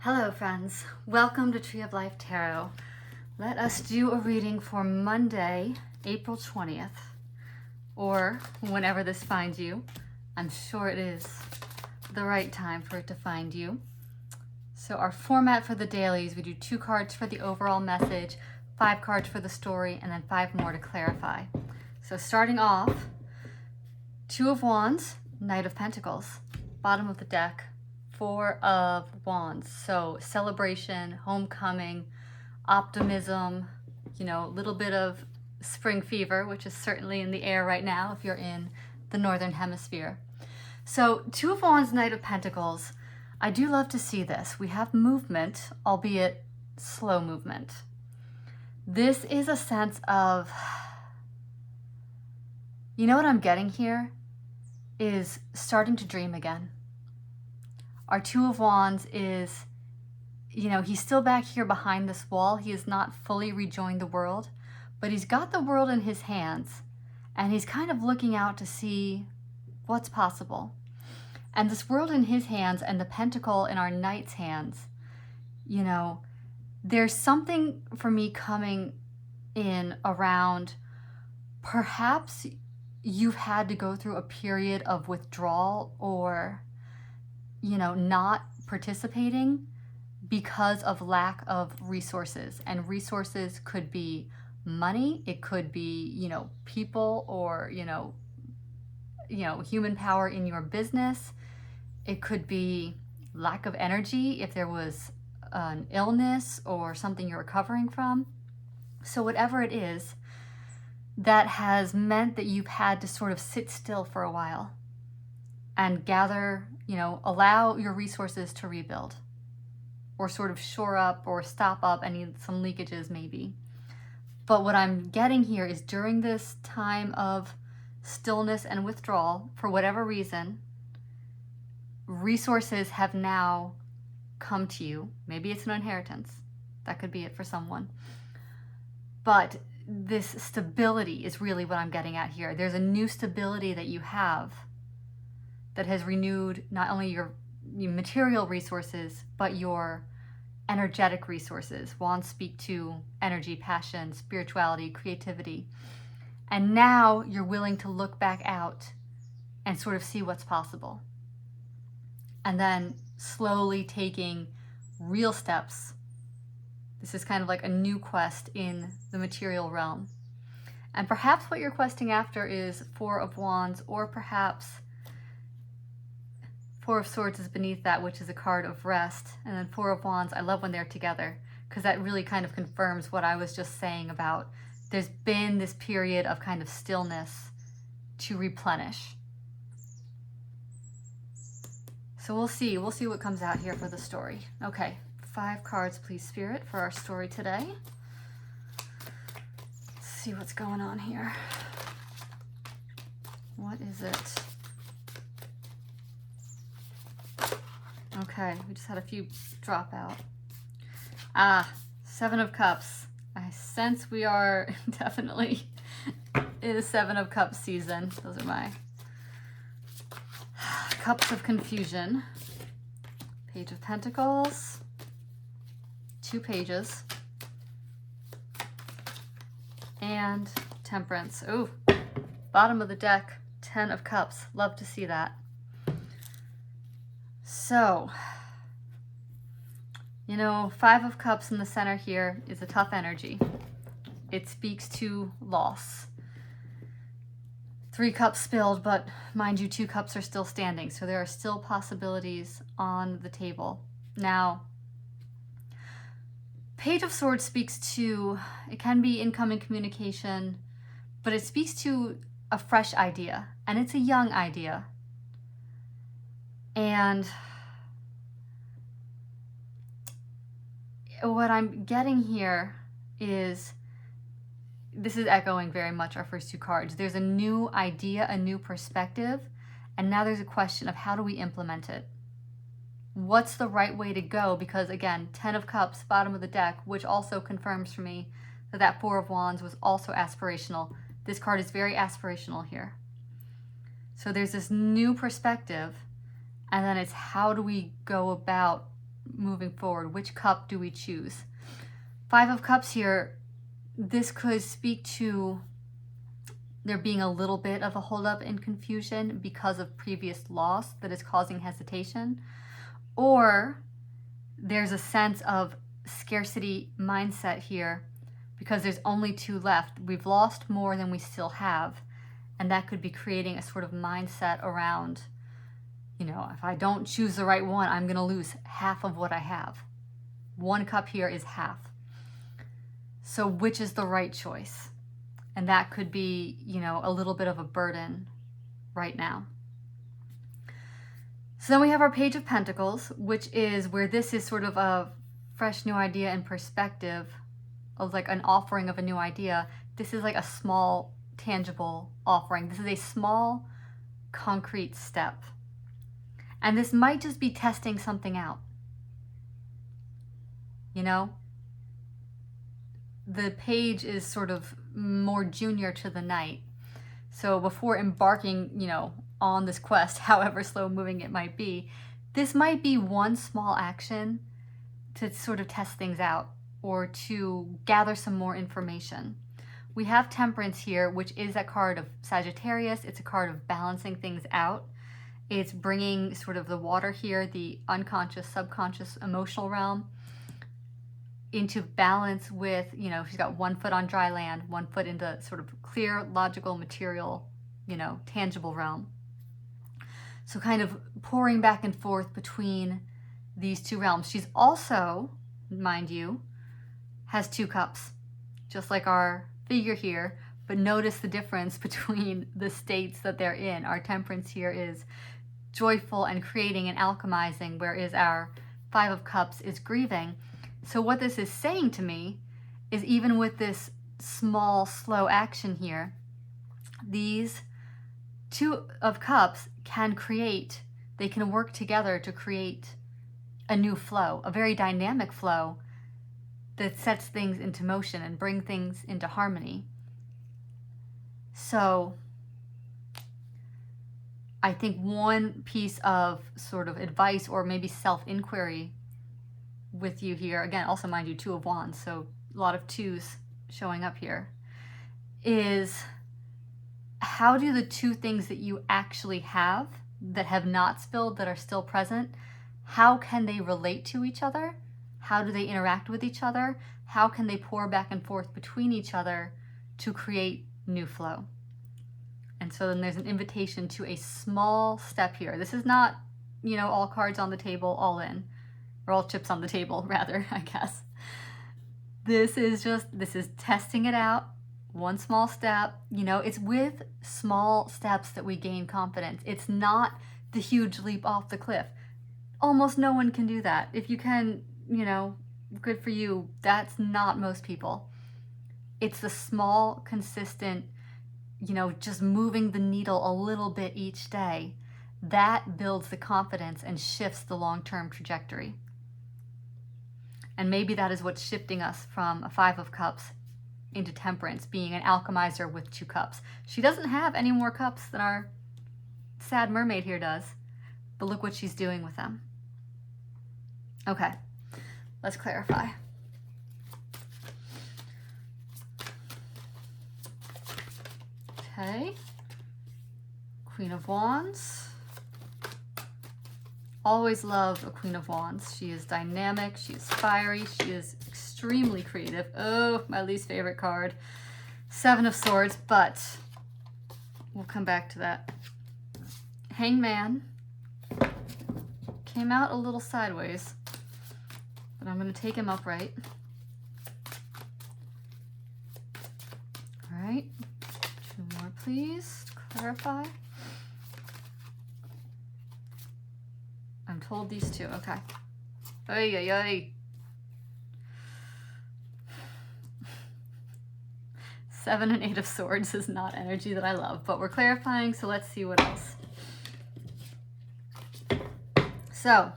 Hello friends, welcome to Tree of Life Tarot. Let us do a reading for Monday, April 20th, or whenever this finds you. I'm sure it is the right time for it to find you. So our format for the dailies, we do 2 cards for the overall message, 5 cards for the story, and then 5 more to clarify. So starting off, 2 of Wands, Knight of Pentacles, bottom of the deck, 4 of Wands. So celebration, homecoming, optimism, a little bit of spring fever, which is certainly in the air right now if you're in the Northern Hemisphere. So 2 of Wands, Knight of Pentacles. I do love to see this. We have movement, albeit slow movement. This is a sense of, what I'm getting here is starting to dream again. Our 2 of Wands is, he's still back here behind this wall. He has not fully rejoined the world, but he's got the world in his hands and he's kind of looking out to see what's possible. And this world in his hands and the pentacle in our knight's hands, there's something for me coming in around perhaps you've had to go through a period of withdrawal or not participating because of lack of resources. And resources could be money, it could be, people, or, human power in your business. It could be lack of energy if there was an illness or something you're recovering from. So whatever it is that has meant that you've had to sort of sit still for a while and gather, allow your resources to rebuild or sort of shore up or stop up some leakages maybe. But what I'm getting here is during this time of stillness and withdrawal, for whatever reason, resources have now come to you. Maybe it's an inheritance. That could be it for someone. But this stability is really what I'm getting at here. There's a new stability that you have that has renewed not only your material resources, but your energetic resources. Wands speak to energy, passion, spirituality, creativity. And now you're willing to look back out and sort of see what's possible. And then slowly taking real steps. This is kind of like a new quest in the material realm. And perhaps what you're questing after is 4 of Wands, or perhaps 4 of Swords is beneath that, which is a card of rest. And then 4 of Wands, I love when they're together, because that really kind of confirms what I was just saying about there's been this period of kind of stillness to replenish. So we'll see what comes out here for the story. Okay, 5 cards, please, Spirit, for our story today. Let's see what's going on here. What is it? Okay, we just had a few drop out. 7 of Cups. I sense we are definitely in a 7 of Cups season. Those are my Cups of Confusion. Page of Pentacles. 2 pages. And Temperance. Ooh, bottom of the deck, 10 of Cups. Love to see that. So, 5 of Cups in the center here is a tough energy. It speaks to loss. 3 cups spilled, but mind you, 2 cups are still standing. So there are still possibilities on the table. Now, Page of Swords speaks to, it can be incoming communication, but it speaks to a fresh idea, and it's a young idea. And what I'm getting here is, this is echoing very much our first 2 cards. There's a new idea, a new perspective, and now there's a question of how do we implement it? What's the right way to go? Because again, 10 of Cups, bottom of the deck, which also confirms for me that 4 of Wands was also aspirational. This card is very aspirational here. So there's this new perspective, and then it's how do we go about moving forward? Which cup do we choose? Five of Cups here, this could speak to there being a little bit of a holdup and confusion because of previous loss that is causing hesitation, or there's a sense of scarcity mindset here because there's only two left. We've lost more than we still have, and that could be creating a sort of mindset around, you know, if I don't choose the right one, I'm going to lose half of what I have. One cup here is half. So which is the right choice? And that could be, you know, a little bit of a burden right now. So then we have our Page of Pentacles, which is where this is sort of a fresh new idea and perspective of like an offering of a new idea. This is like a small, tangible offering. This is a small, concrete step. And this might just be testing something out. You know? The page is sort of more junior to the knight. So before embarking, you know, on this quest, however slow moving it might be, this might be one small action to sort of test things out or to gather some more information. We have Temperance here, which is a card of Sagittarius. It's a card of balancing things out. It's bringing sort of the water here, the unconscious, subconscious, emotional realm, into balance with, you know, she's got 1 foot on dry land, 1 foot into sort of clear, logical, material, you know, tangible realm. So kind of pouring back and forth between these two realms. She's also, mind you, has 2 cups, just like our figure here, but notice the difference between the states that they're in. Our Temperance here is joyful and creating and alchemizing, whereas our 5 of Cups is grieving. So what this is saying to me is even with this small, slow action here, these 2 of Cups can create, they can work together to create a new flow, a very dynamic flow that sets things into motion and bring things into harmony. So I think one piece of sort of advice or maybe self-inquiry with you here, again, also mind you, 2 of Wands, so a lot of 2s showing up here, is how do the 2 things that you actually have that have not spilled, that are still present, how can they relate to each other? How do they interact with each other? How can they pour back and forth between each other to create new flow? And so then there's an invitation to a small step here. This is not, you know, all cards on the table, all in. Or all chips on the table, rather, I guess. This is testing it out, one small step. You know, it's with small steps that we gain confidence. It's not the huge leap off the cliff. Almost no one can do that. If you can, you know, good for you. That's not most people. It's the small, consistent, you know, just moving the needle a little bit each day. That builds the confidence and shifts the long-term trajectory. And maybe that is what's shifting us from a 5 of Cups into Temperance, being an alchemizer with 2 cups. She doesn't have any more cups than our sad mermaid here does, but look what she's doing with them. Okay, let's clarify. Okay, Queen of Wands. Always love a Queen of Wands. She is dynamic, she is fiery, she is extremely creative. Oh, my least favorite card. 7 of Swords, but we'll come back to that. Hangman came out a little sideways, but I'm going to take him upright. All right, 2 more please, to clarify. I'm told these 2, okay. Ay, ay, ay. 7 and 8 of Swords is not energy that I love, but we're clarifying, so let's see what else. So,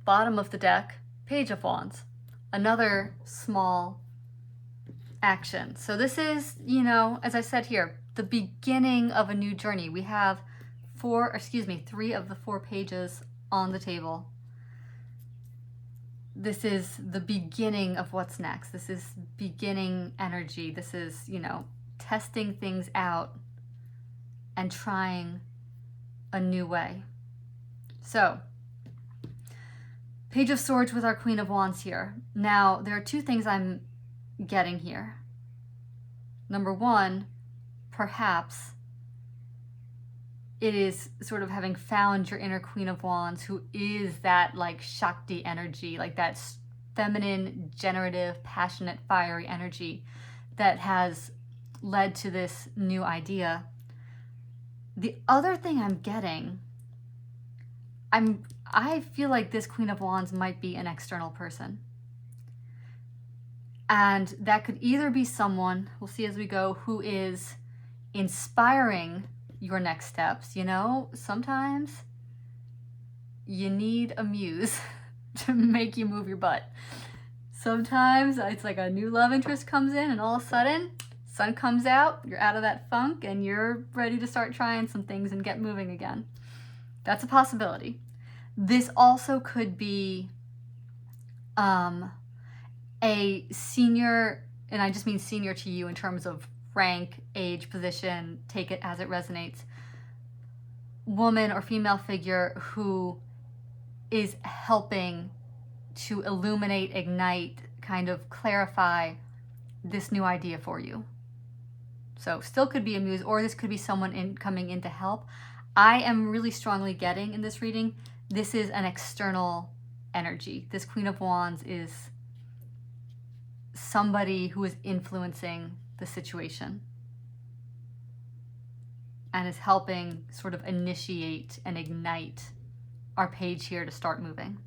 bottom of the deck, Page of Wands. Another small action. So this is, you know, as I said here, the beginning of a new journey. We have 3 of the 4 pages on the table. this is the beginning of what's next. This is beginning energy. This is, testing things out and trying a new way. So, Page of Swords with our Queen of Wands here. Now, there are two things I'm getting here. Number one, perhaps it is sort of having found your inner Queen of Wands, who is that like Shakti energy, like that feminine, generative, passionate, fiery energy that has led to this new idea. The other thing I'm getting, I feel like this Queen of Wands might be an external person. And that could either be someone, we'll see as we go, who is inspiring your next steps. Sometimes you need a muse to make you move your butt. Sometimes it's like a new love interest comes in and all of a sudden, sun comes out, you're out of that funk and you're ready to start trying some things and get moving again. That's a possibility. This also could be a senior, and I just mean senior to you in terms of rank, age, position, take it as it resonates, woman or female figure who is helping to illuminate, ignite, kind of clarify this new idea for you. So still could be a muse, or this could be someone coming in to help. I am really strongly getting in this reading, this is an external energy. This Queen of Wands is somebody who is influencing the situation and is helping sort of initiate and ignite our page here to start moving.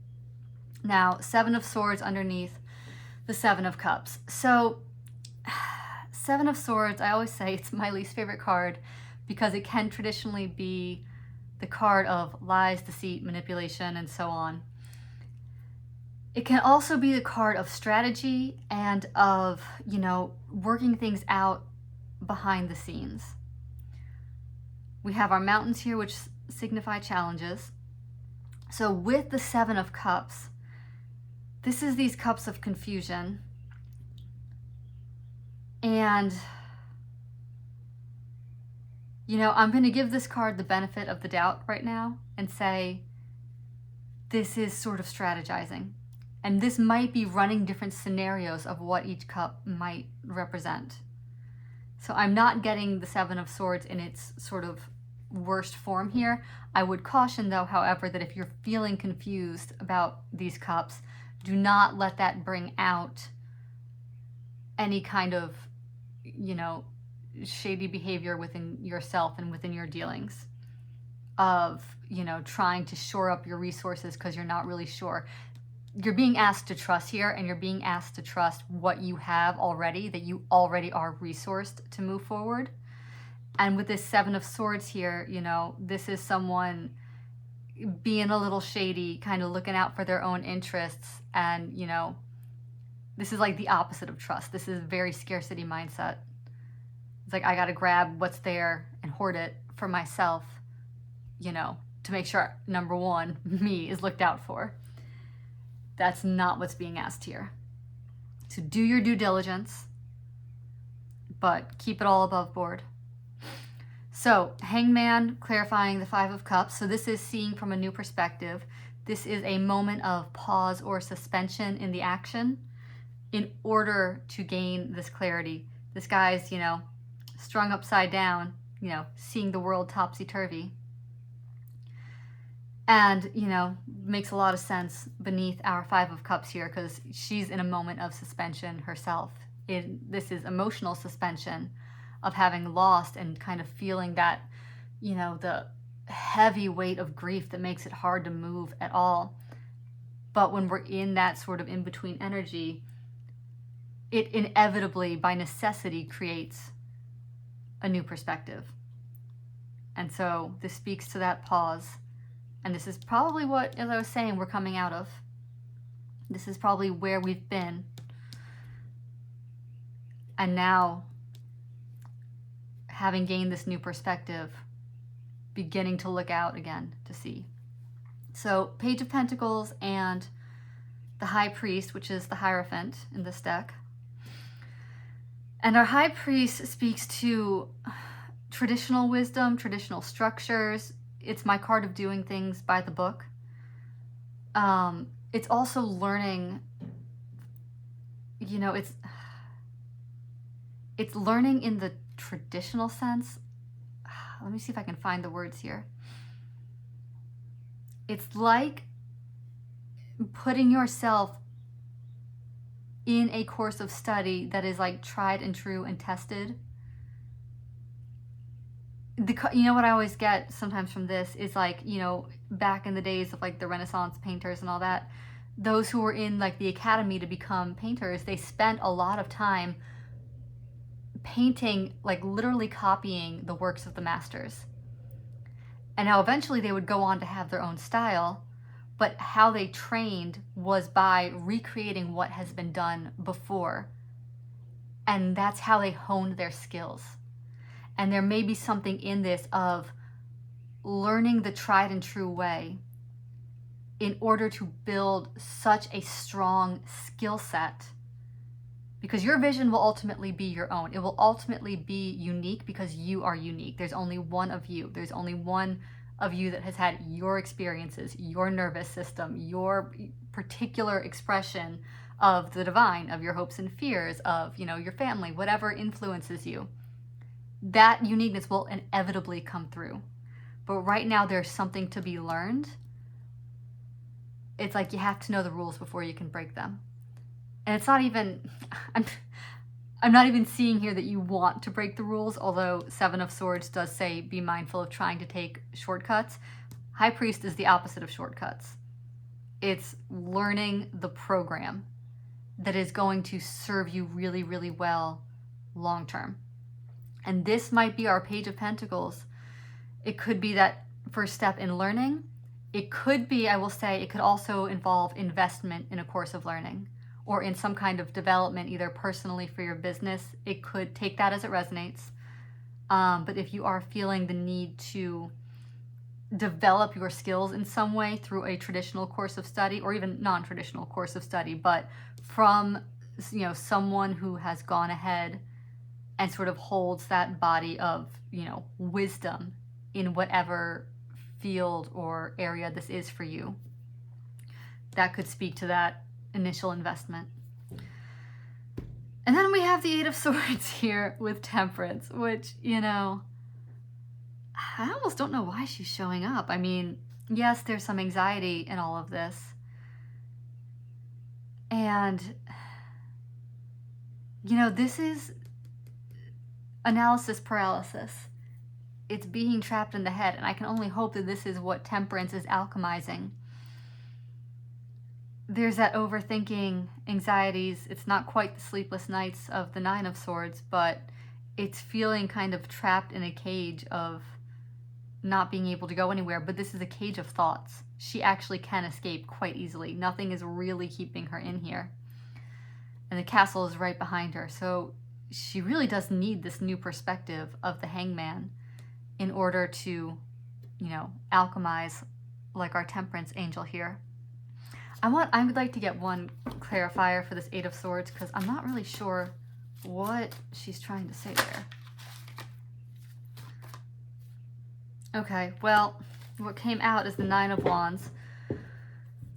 Now, Seven of Swords underneath the Seven of Cups. So, Seven of Swords, I always say it's my least favorite card because it can traditionally be the card of lies, deceit, manipulation, and so on. It can also be the card of strategy and of, working things out behind the scenes. We have our mountains here, which signify challenges. So with the Seven of Cups, this is these cups of confusion. And, I'm going to give this card the benefit of the doubt right now and say this is sort of strategizing. And this might be running different scenarios of what each cup might represent. So I'm not getting the Seven of Swords in its sort of worst form here. I would caution, though, however, that if you're feeling confused about these cups, do not let that bring out any kind of, shady behavior within yourself and within your dealings of, trying to shore up your resources because you're not really sure. You're being asked to trust here, and you're being asked to trust what you have already, that you already are resourced to move forward. And with this Seven of Swords here, this is someone being a little shady, kind of looking out for their own interests. And, this is like the opposite of trust. This is very scarcity mindset. It's like, I got to grab what's there and hoard it for myself, to make sure, number one, me is looked out for. That's not what's being asked here. So do your due diligence, but keep it all above board. So Hangman, clarifying the Five of Cups. So this is seeing from a new perspective. This is a moment of pause or suspension in the action in order to gain this clarity. This guy's, strung upside down, seeing the world topsy-turvy. And, makes a lot of sense beneath our Five of Cups here because she's in a moment of suspension herself. This is emotional suspension of having lost and kind of feeling that, the heavy weight of grief that makes it hard to move at all. But when we're in that sort of in-between energy, it inevitably, by necessity, creates a new perspective. And so this speaks to that pause. And this is probably what, as I was saying, we're coming out of. This is probably where we've been. And now, having gained this new perspective, beginning to look out again to see. So, Page of Pentacles and the High Priest, which is the Hierophant in this deck. And our High Priest speaks to traditional wisdom, traditional structures. It's my card of doing things by the book. It's also learning, it's learning in the traditional sense. Let me see if I can find the words here. It's like putting yourself in a course of study that is like tried and true and tested. What I always get sometimes from this is like, back in the days of like the Renaissance painters and all that, those who were in like the academy to become painters, they spent a lot of time painting, like literally copying the works of the masters. And now eventually they would go on to have their own style, but how they trained was by recreating what has been done before. And that's how they honed their skills. And there may be something in this of learning the tried and true way in order to build such a strong skill set, because your vision will ultimately be your own. It will ultimately be unique because you are unique. There's only one of you. There's only one of you that has had your experiences, your nervous system, your particular expression of the divine, of your hopes and fears, of, your family, whatever influences you. That uniqueness will inevitably come through. But right now there's something to be learned. It's like you have to know the rules before you can break them. And it's not even, I'm not even seeing here that you want to break the rules, although Seven of Swords does say be mindful of trying to take shortcuts. High Priest is the opposite of shortcuts. It's learning the program that is going to serve you really, really well long term. And this might be our Page of Pentacles. It could be that first step in learning. It could be, I will say, it could also involve investment in a course of learning or in some kind of development, either personally for your business. It could take that as it resonates. But if you are feeling the need to develop your skills in some way through a traditional course of study or even non-traditional course of study, but from someone who has gone ahead and sort of holds that body of, wisdom in whatever field or area this is for you, that could speak to that initial investment. And then we have the Eight of Swords here with Temperance, which, I almost don't know why she's showing up. I mean, yes, there's some anxiety in all of this. And, this is analysis paralysis. It's being trapped in the head, and I can only hope that this is what Temperance is alchemizing. There's that overthinking, anxieties. It's not quite the sleepless nights of the Nine of Swords, but it's feeling kind of trapped in a cage of not being able to go anywhere. But this is a cage of thoughts. She actually can escape quite easily. Nothing is really keeping her in here. And the castle is right behind her. So she really does need this new perspective of the Hangman in order to, alchemize like our Temperance angel here. I would like to get one clarifier for this Eight of Swords because I'm not really sure what she's trying to say there. Okay, well, what came out is the Nine of Wands,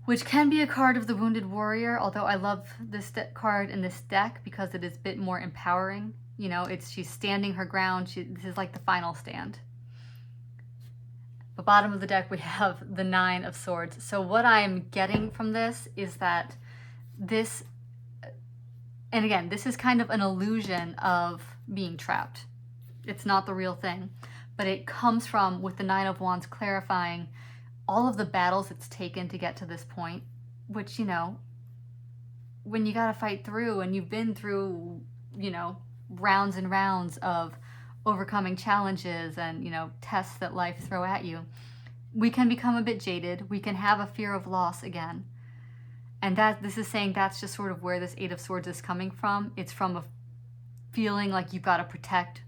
which can be a card of the Wounded Warrior, although I love this card in this deck because it is a bit more empowering. She's standing her ground. This is like the final stand. The bottom of the deck, we have the Nine of Swords. So what I'm getting from this is that this, and again, this is kind of an illusion of being trapped. It's not the real thing, but it comes from, with the Nine of Wands clarifying all of the battles it's taken to get to this point, which, when you got to fight through and you've been through, rounds and rounds of overcoming challenges and, tests that life throw at you, we can become a bit jaded. We can have a fear of loss again. And this is saying that's just sort of where this Eight of Swords is coming from. It's from a feeling like you've got to protect,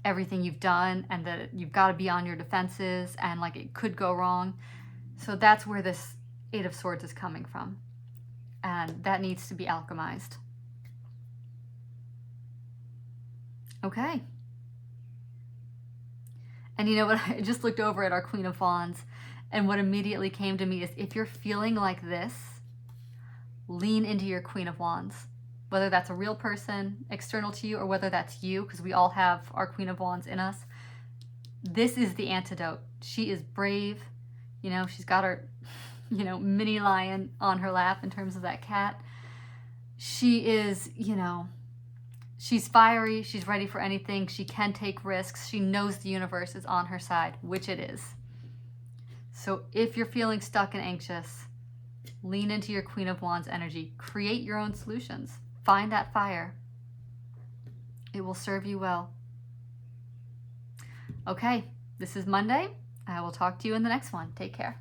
everything you've done and that you've got to be on your defenses and like it could go wrong. So that's where this Eight of Swords is coming from. and that needs to be alchemized. Okay. And you know what? I just looked over at our Queen of Wands, and what immediately came to me is, if you're feeling like this, lean into your Queen of Wands. Whether that's a real person external to you or whether that's you, because we all have our Queen of Wands in us. This is the antidote. She is brave. You know, she's got her, you know, mini lion on her lap in terms of that cat. She is, you know, she's fiery. She's ready for anything. She can take risks. She knows the universe is on her side, which it is. So if you're feeling stuck and anxious, lean into your Queen of Wands energy. Create your own solutions. Find that fire. It will serve you well. Okay, this is Monday. I will talk to you in the next one. Take care.